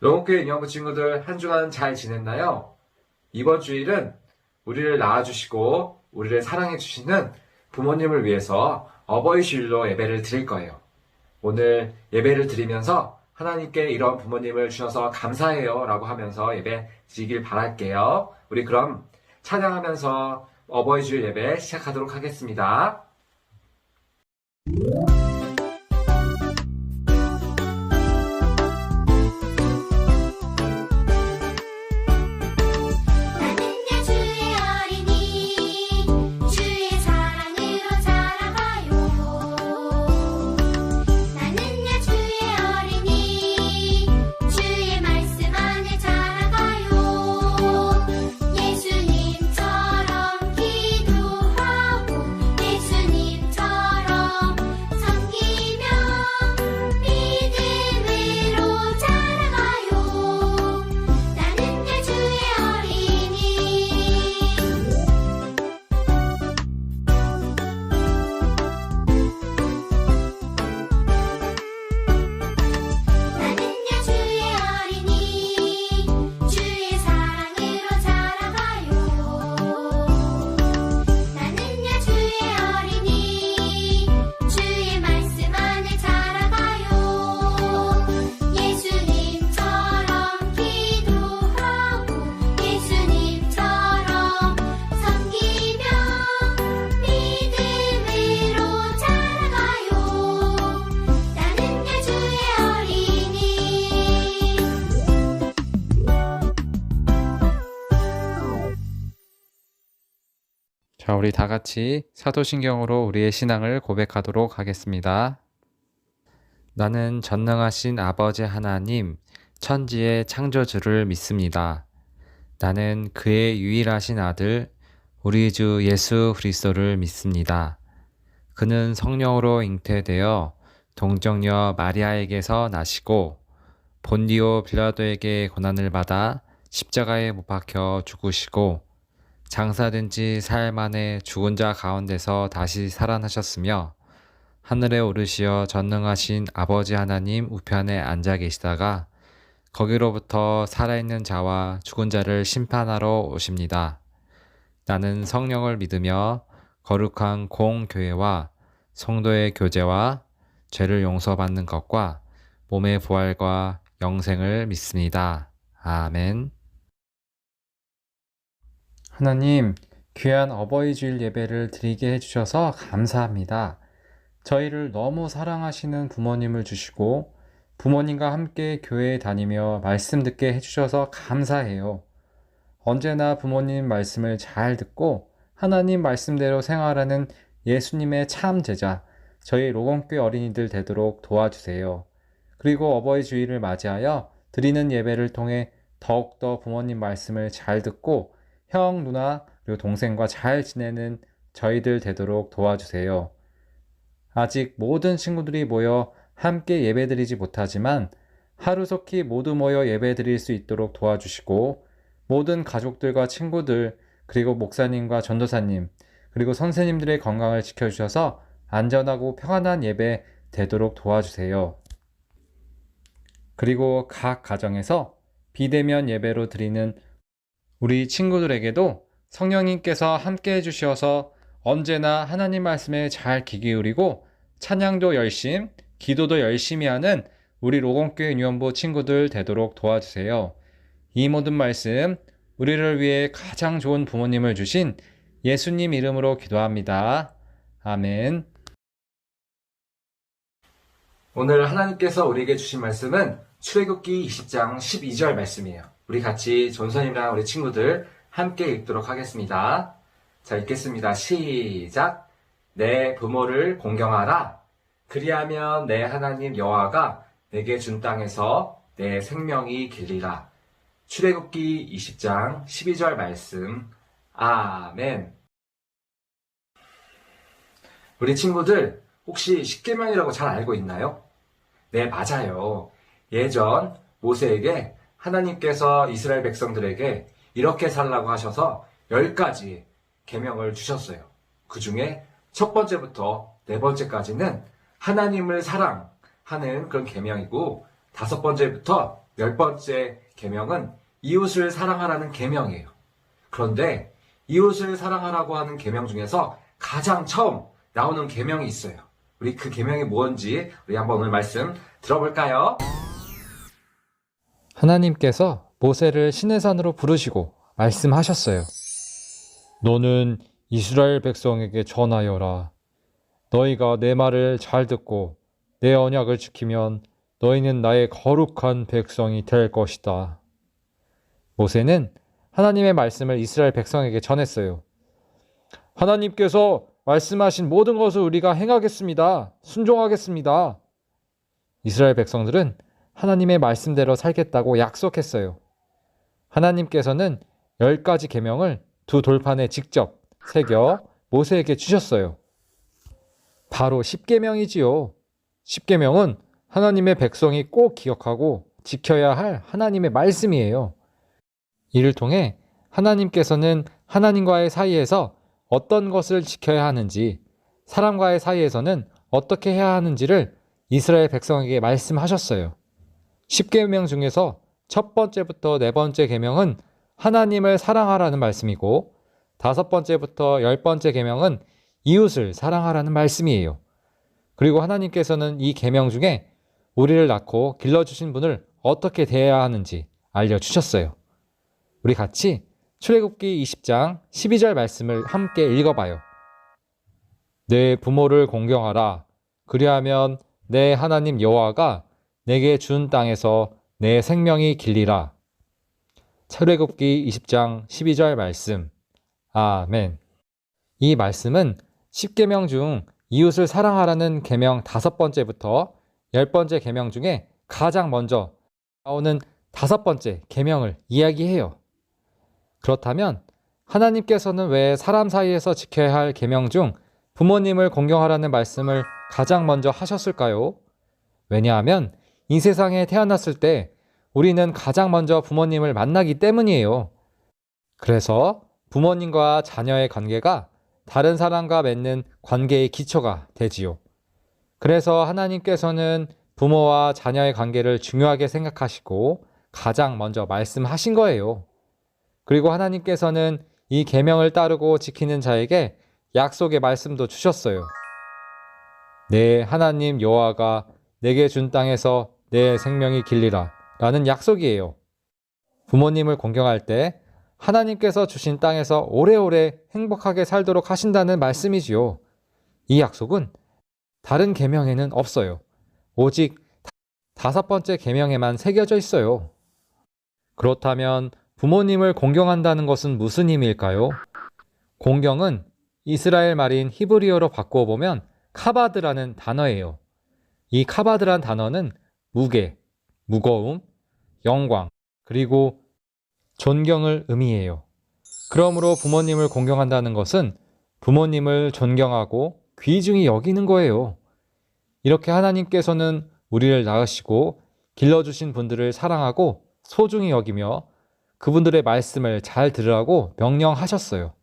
로건교회 인형부 친구들 한 주간 잘 지냈나요? 이번 주일은 우리를 낳아주시고 우리를 사랑해주시는 부모님을 위해서 어버이 주일로 예배를 드릴 거예요. 오늘 예배를 드리면서 하나님께 이런 부모님을 주셔서 감사해요 라고 하면서 예배 드리길 바랄게요. 우리 그럼 찬양하면서 어버이 주일 예배 시작하도록 하겠습니다. 자, 우리 다 같이 사도신경으로 우리의 신앙을 고백하도록 하겠습니다. 나는 전능하신 아버지 하나님, 천지의 창조주를 믿습니다. 나는 그의 유일하신 아들, 우리 주 예수 그리스도를 믿습니다. 그는 성령으로 잉태되어 동정녀 마리아에게서 나시고 본디오 빌라도에게 고난을 받아 십자가에 못 박혀 죽으시고 장사된 지 사흘 만에 죽은 자 가운데서 다시 살아나셨으며 하늘에 오르시어 전능하신 아버지 하나님 우편에 앉아 계시다가 거기로부터 살아있는 자와 죽은 자를 심판하러 오십니다. 나는 성령을 믿으며 거룩한 공교회와 성도의 교제와 죄를 용서받는 것과 몸의 부활과 영생을 믿습니다. 아멘. 하나님, 귀한 어버이 주일 예배를 드리게 해주셔서 감사합니다. 저희를 너무 사랑하시는 부모님을 주시고 부모님과 함께 교회에 다니며 말씀 듣게 해주셔서 감사해요. 언제나 부모님 말씀을 잘 듣고 하나님 말씀대로 생활하는 예수님의 참 제자, 저희 로건교회 어린이들 되도록 도와주세요. 그리고 어버이 주일을 맞이하여 드리는 예배를 통해 더욱더 부모님 말씀을 잘 듣고 형, 누나, 그리고 동생과 잘 지내는 저희들 되도록 도와주세요. 아직 모든 친구들이 모여 함께 예배드리지 못하지만 하루속히 모두 모여 예배드릴 수 있도록 도와주시고 모든 가족들과 친구들, 그리고 목사님과 전도사님, 그리고 선생님들의 건강을 지켜주셔서 안전하고 평안한 예배 되도록 도와주세요. 그리고 각 가정에서 비대면 예배로 드리는 우리 친구들에게도 성령님께서 함께 해주셔서 언제나 하나님 말씀에 잘 귀 기울이고 찬양도 열심, 기도도 열심히 하는 우리 로건교회 유년부 친구들 되도록 도와주세요. 이 모든 말씀 우리를 위해 가장 좋은 부모님을 주신 예수님 이름으로 기도합니다. 아멘. 오늘 하나님께서 우리에게 주신 말씀은 출애굽기 20장 12절 말씀이에요. 우리 같이 전선이랑 우리 친구들 함께 읽도록 하겠습니다. 자, 읽겠습니다. 시작. 내 부모를 공경하라. 그리하면 내 하나님 여호와가 내게 준 땅에서 내 생명이 길리라. 출애굽기 20장 12절 말씀. 아멘. 우리 친구들 혹시 십계명이라고 잘 알고 있나요? 네, 맞아요. 예전 모세에게 하나님께서 이스라엘 백성들에게 이렇게 살라고 하셔서 10가지 계명을 주셨어요. 그 중에 첫 번째부터 네 번째까지는 하나님을 사랑하는 그런 계명이고, 5번째부터 10번째 계명은 이웃을 사랑하라는 계명이에요. 그런데 이웃을 사랑하라고 하는 계명 중에서 가장 처음 나오는 계명이 있어요. 우리 그 계명이 뭔지 우리 한번 오늘 말씀 들어볼까요? 하나님께서 모세를 시내산으로 부르시고 말씀하셨어요. 너는 이스라엘 백성에게 전하여라. 너희가 내 말을 잘 듣고 내 언약을 지키면 너희는 나의 거룩한 백성이 될 것이다. 모세는 하나님의 말씀을 이스라엘 백성에게 전했어요. 하나님께서 말씀하신 모든 것을 우리가 행하겠습니다. 순종하겠습니다. 이스라엘 백성들은 하나님의 말씀대로 살겠다고 약속했어요. 하나님께서는 10가지 계명을 두 돌판에 직접 새겨 모세에게 주셨어요. 바로 십계명이지요. 십계명은 하나님의 백성이 꼭 기억하고 지켜야 할 하나님의 말씀이에요. 이를 통해 하나님께서는 하나님과의 사이에서 어떤 것을 지켜야 하는지, 사람과의 사이에서는 어떻게 해야 하는지를 이스라엘 백성에게 말씀하셨어요. 십계명 중에서 첫 번째부터 네 번째 계명은 하나님을 사랑하라는 말씀이고, 5번째부터 10번째 계명은 이웃을 사랑하라는 말씀이에요. 그리고 하나님께서는 이 계명 중에 우리를 낳고 길러주신 분을 어떻게 대해야 하는지 알려주셨어요. 우리 같이 출애굽기 20장 12절 말씀을 함께 읽어봐요. 내 부모를 공경하라. 그리하면 내 하나님 여호와가 내게 준 땅에서 내 생명이 길리라. 출애굽기 20장 12절 말씀. 아멘. 이 말씀은 십계명 중 이웃을 사랑하라는 계명 5번째부터 10번째 계명 중에 가장 먼저 나오는 5번째 계명을 이야기해요. 그렇다면 하나님께서는 왜 사람 사이에서 지켜야 할 계명 중 부모님을 공경하라는 말씀을 가장 먼저 하셨을까요? 왜냐하면 이 세상에 태어났을 때 우리는 가장 먼저 부모님을 만나기 때문이에요. 그래서 부모님과 자녀의 관계가 다른 사람과 맺는 관계의 기초가 되지요. 그래서 하나님께서는 부모와 자녀의 관계를 중요하게 생각하시고 가장 먼저 말씀하신 거예요. 그리고 하나님께서는 이 계명을 따르고 지키는 자에게 약속의 말씀도 주셨어요. 내 하나님 여호와가 내게 준 땅에서 내 생명이 길리라 라는 약속이에요. 부모님을 공경할 때 하나님께서 주신 땅에서 오래오래 행복하게 살도록 하신다는 말씀이지요. 이 약속은 다른 계명에는 없어요. 오직 5번째 계명에만 새겨져 있어요. 그렇다면 부모님을 공경한다는 것은 무슨 의미일까요? 공경은 이스라엘 말인 히브리어로 바꾸어 보면 카바드라는 단어예요. 이 카바드란 단어는 무게, 무거움, 영광, 그리고 존경을 의미해요. 그러므로 부모님을 공경한다는 것은 부모님을 존경하고 귀중히 여기는 거예요. 이렇게 하나님께서는 우리를 낳으시고 길러주신 분들을 사랑하고 소중히 여기며 그분들의 말씀을 잘 들으라고 명령하셨어요.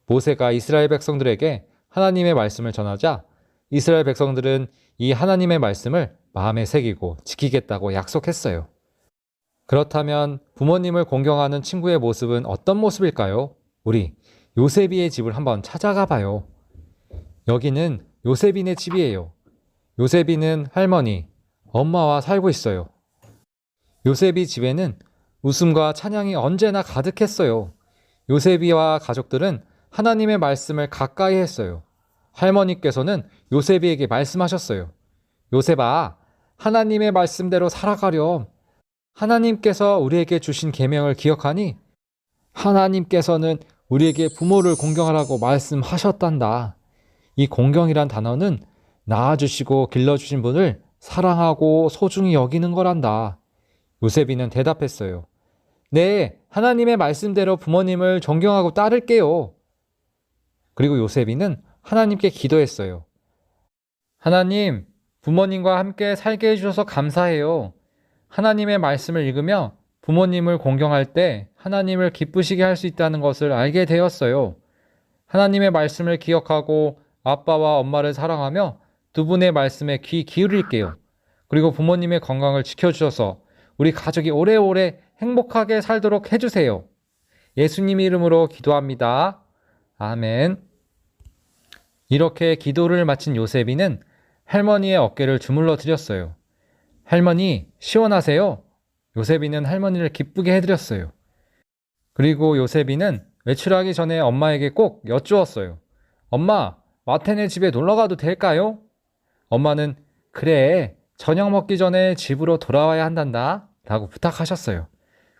모세가 이스라엘 백성들에게 하나님의 말씀을 전하자 이스라엘 백성들은 이 하나님의 말씀을 마음에 새기고 지키겠다고 약속했어요. 그렇다면 부모님을 공경하는 친구의 모습은 어떤 모습일까요? 우리 요세비의 집을 한번 찾아가 봐요. 여기는 요세비네 집이에요. 요세비는 할머니, 엄마와 살고 있어요. 요세비 집에는 웃음과 찬양이 언제나 가득했어요. 요세비와 가족들은 하나님의 말씀을 가까이 했어요. 할머니께서는 요세비에게 말씀하셨어요. 요셉아, 하나님의 말씀대로 살아가렴. 하나님께서 우리에게 주신 계명을 기억하니? 하나님께서는 우리에게 부모를 공경하라고 말씀하셨단다. 이 공경이란 단어는 낳아주시고 길러주신 분을 사랑하고 소중히 여기는 거란다. 요셉이는 대답했어요. 네, 하나님의 말씀대로 부모님을 존경하고 따를게요. 그리고 요셉이는 하나님께 기도했어요. 하나님, 부모님과 함께 살게 해주셔서 감사해요. 하나님의 말씀을 읽으며 부모님을 공경할 때 하나님을 기쁘시게 할 수 있다는 것을 알게 되었어요. 하나님의 말씀을 기억하고 아빠와 엄마를 사랑하며 두 분의 말씀에 귀 기울일게요. 그리고 부모님의 건강을 지켜주셔서 우리 가족이 오래오래 행복하게 살도록 해주세요. 예수님 이름으로 기도합니다. 아멘. 이렇게 기도를 마친 요셉이는 할머니의 어깨를 주물러 드렸어요. 할머니, 시원하세요? 요셉이는 할머니를 기쁘게 해드렸어요. 그리고 요셉이는 외출하기 전에 엄마에게 꼭 여쭈었어요. 엄마, 마태네 집에 놀러가도 될까요? 엄마는 그래, 저녁 먹기 전에 집으로 돌아와야 한단다 라고 부탁하셨어요.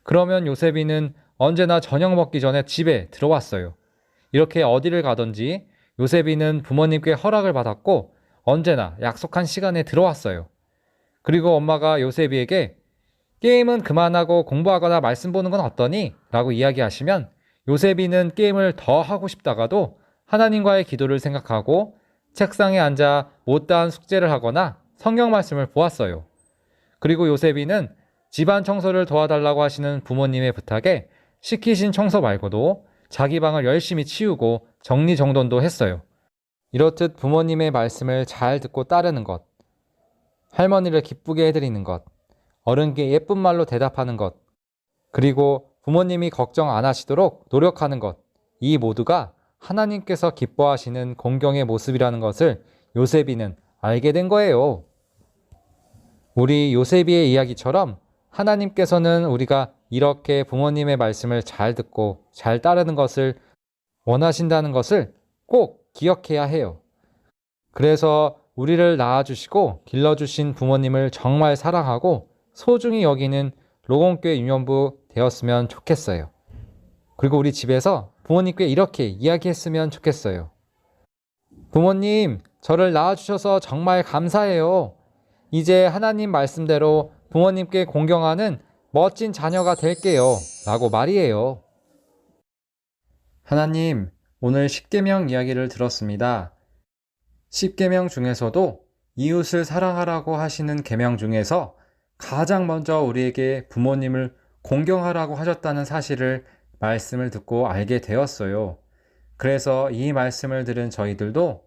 그러면 요셉이는 언제나 저녁 먹기 전에 집에 들어왔어요. 이렇게 어디를 가든지 요셉이는 부모님께 허락을 받았고 언제나 약속한 시간에 들어왔어요. 그리고 엄마가 요셉이에게 게임은 그만하고 공부하거나 말씀 보는 건 어떠니? 라고 이야기하시면 요셉이는 게임을 더 하고 싶다가도 하나님과의 기도를 생각하고 책상에 앉아 못다한 숙제를 하거나 성경 말씀을 보았어요. 그리고 요셉이는 집안 청소를 도와달라고 하시는 부모님의 부탁에 시키신 청소 말고도 자기 방을 열심히 치우고 정리정돈도 했어요. 이렇듯 부모님의 말씀을 잘 듣고 따르는 것, 할머니를 기쁘게 해드리는 것, 어른께 예쁜 말로 대답하는 것, 그리고 부모님이 걱정 안 하시도록 노력하는 것, 이 모두가 하나님께서 기뻐하시는 공경의 모습이라는 것을 요셉이는 알게 된 거예요. 우리 요셉이의 이야기처럼 하나님께서는 우리가 이렇게 부모님의 말씀을 잘 듣고 잘 따르는 것을 원하신다는 것을 꼭 기억해야 해요. 그래서 우리를 낳아주시고 길러주신 부모님을 정말 사랑하고 소중히 여기는 로공교회 유년부 되었으면 좋겠어요. 그리고 우리 집에서 부모님께 이렇게 이야기했으면 좋겠어요. 부모님, 저를 낳아주셔서 정말 감사해요. 이제 하나님 말씀대로 부모님께 공경하는 멋진 자녀가 될게요. 라고 말이에요. 하나님, 오늘 십계명 이야기를 들었습니다. 십계명 중에서도 이웃을 사랑하라고 하시는 계명 중에서 가장 먼저 우리에게 부모님을 공경하라고 하셨다는 사실을 말씀을 듣고 알게 되었어요. 그래서 이 말씀을 들은 저희들도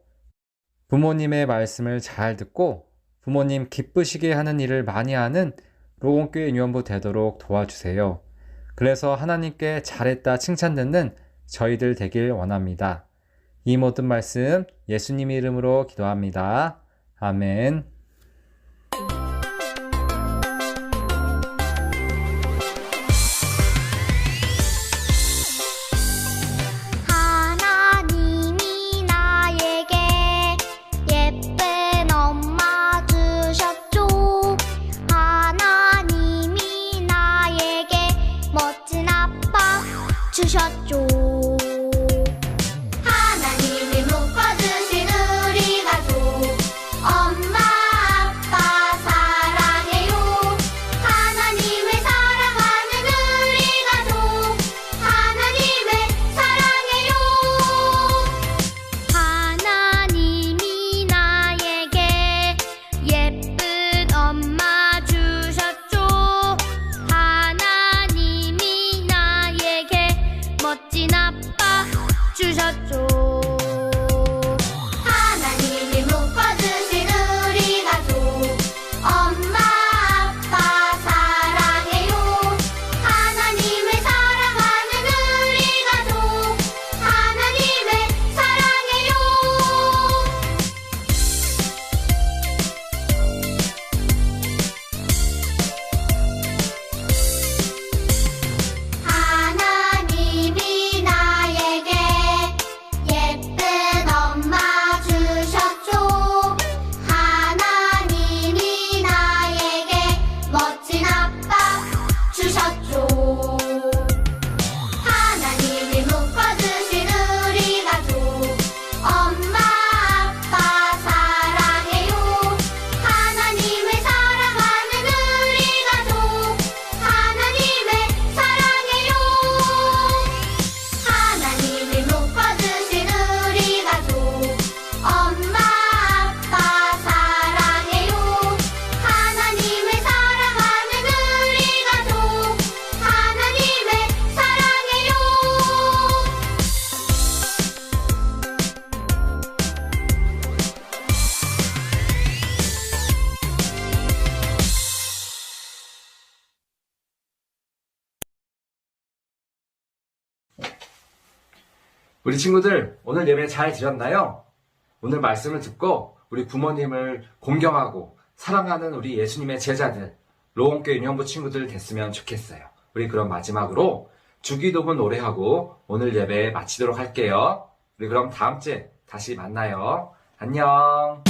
부모님의 말씀을 잘 듣고 부모님 기쁘시게 하는 일을 많이 하는 로공교회 유년부 되도록 도와주세요. 그래서 하나님께 잘했다 칭찬 듣는 저희들 되길 원합니다. 이 모든 말씀 예수님 이름으로 기도합니다. 아멘. 하나님이 나에게 예쁜 엄마 주셨죠. 하나님이 나에게 멋진 아빠 주셨죠. 하나님이 묶어주신 우리 가족 엄마 아빠 사랑해요. 하나님을 사랑하는 우리 가족 하나님을 사랑해요. 하나님이 나에게 예쁜 엄마 주셨죠. 하나님이 나에게 멋진 아빠 우리 친구들 오늘 예배 잘 드렸나요? 오늘 말씀을 듣고 우리 부모님을 공경하고 사랑하는 우리 예수님의 제자들, 로원교회 유년부 친구들 됐으면 좋겠어요. 우리 그럼 마지막으로 주기도문 노래하고 오늘 예배 마치도록 할게요. 우리 그럼 다음 주에 다시 만나요. 안녕.